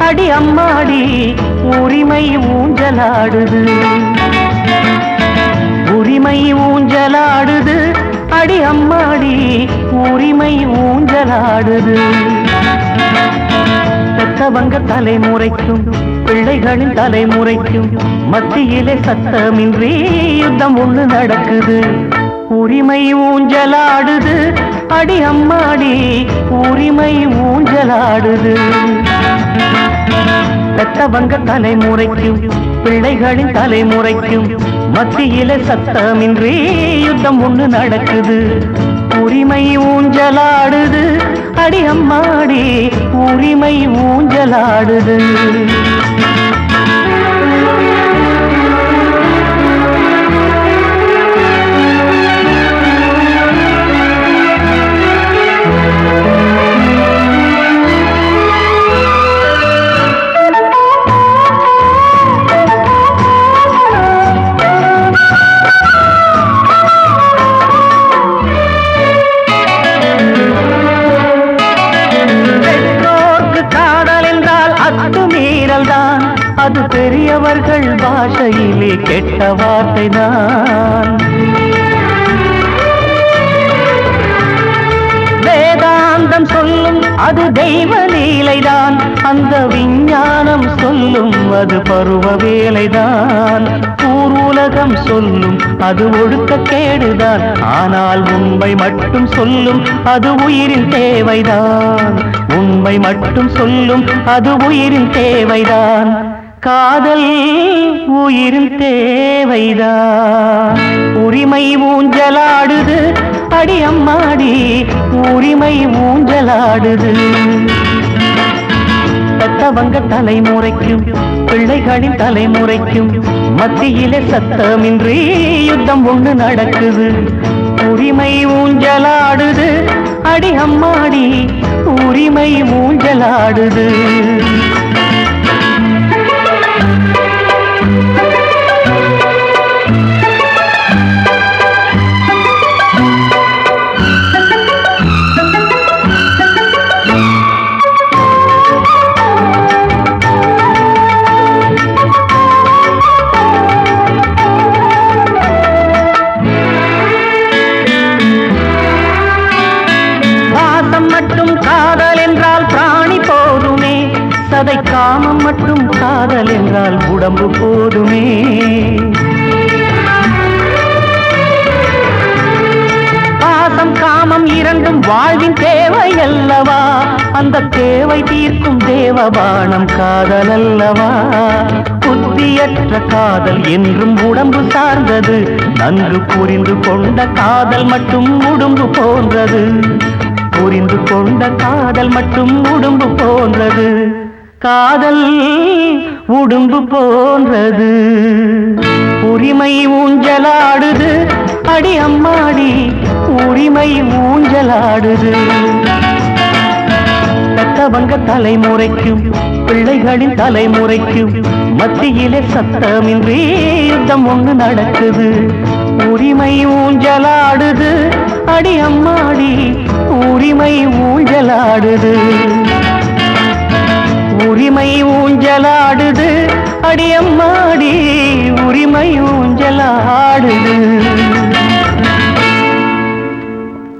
அடி அம்மாடி உரிமை ஊஞ்சலாடுது, உரிமை ஊஞ்சலாடுது, அடி அம்மாடி உரிமை ஊஞ்சலாடுது. பெத்தவங்க தலைமுறைக்கும் பிள்ளைகளின் தலைமுறைக்கும் மத்தியிலே சத்தமின்றி யுத்தம் ஒண்ணு நடக்குது. உரிமை ஊஞ்சலாடுது, அடி அம்மாடி உரிமை ஊஞ்சலாடுது. பெத்தவங்க தலைமுறைக்கும் பிள்ளைகளின் தலைமுறைக்கும் மத்தியிலே சத்தமின்றி யுத்தம் ஒண்ணு நடக்குது. உரிமை ஊஞ்சலாடுது, அடி அம்மாடி உரிமை ஊஞ்சலாடுது. அது பெரியவர்கள் பாஷையிலே கெட்ட வார்த்தைதான். வேதாந்தம் சொல்லும் அது தெய்வ லீலைதான், அந்த விஞ்ஞானம் சொல்லும் அது பருவ வேலைதான். ஊருலகம் சொல்லும் அது ஒழுக்கக்கேடுதான், ஆனால் உண்மை மட்டும் சொல்லும் அது உயிரின் தேவைதான். உண்மை மட்டும் சொல்லும் அது உயிரின் தேவைதான். காதல் உயிரின் தேவைதான். உரிமை ஊஞ்சலாடுது, அடி அம்மாடி உரிமை ஊஞ்சலாடுது. பெத்தவங்க தலைமுறைக்கும் பிள்ளைகளின் தலைமுறைக்கும் மத்தியிலே சத்தமின்றி யுத்தம் ஒண்ணு நடக்குது. உரிமை ஊஞ்சலாடுது, அடி அம்மாடி உரிமை ஊஞ்சலாடுது. காதல் என்றால் பிராணி போதுமே, சதை காமம் மட்டும் காதல் என்றால் உடம்பு போதுமே. பாசம் காமம் இரண்டும் வாழ்வின் தேவை அல்லவா, அந்த தேவை தீர்க்கும் தேவபானம் காதல் அல்லவா. புத்தியற்ற காதல் என்றும் உடம்பு சார்ந்தது, நன்கு புரிந்து கொண்ட காதல் மட்டும் உடம்பு போன்றது. புரிந்து கொண்ட காதல் மட்டும் உடம்பு போன்றது, காதல் உடம்பு போன்றது. உரிமை ஊஞ்சலாடுது, அடி அம்மாடி உரிமை ஊஞ்சலாடுது. பெத்தவங்க தலைமுறைக்கும் பிள்ளைகளின் தலைமுறைக்கும் மத்தியிலே சத்தமின்றி யுத்தம் ஒண்ணு நடக்குது. உரிமை ஊஞ்சலாடுது, அடி அம்மாடி உரிமை ஊஞ்சலாடுது. உரிமை ஊஞ்சலாடுது, அடி அம்மாடி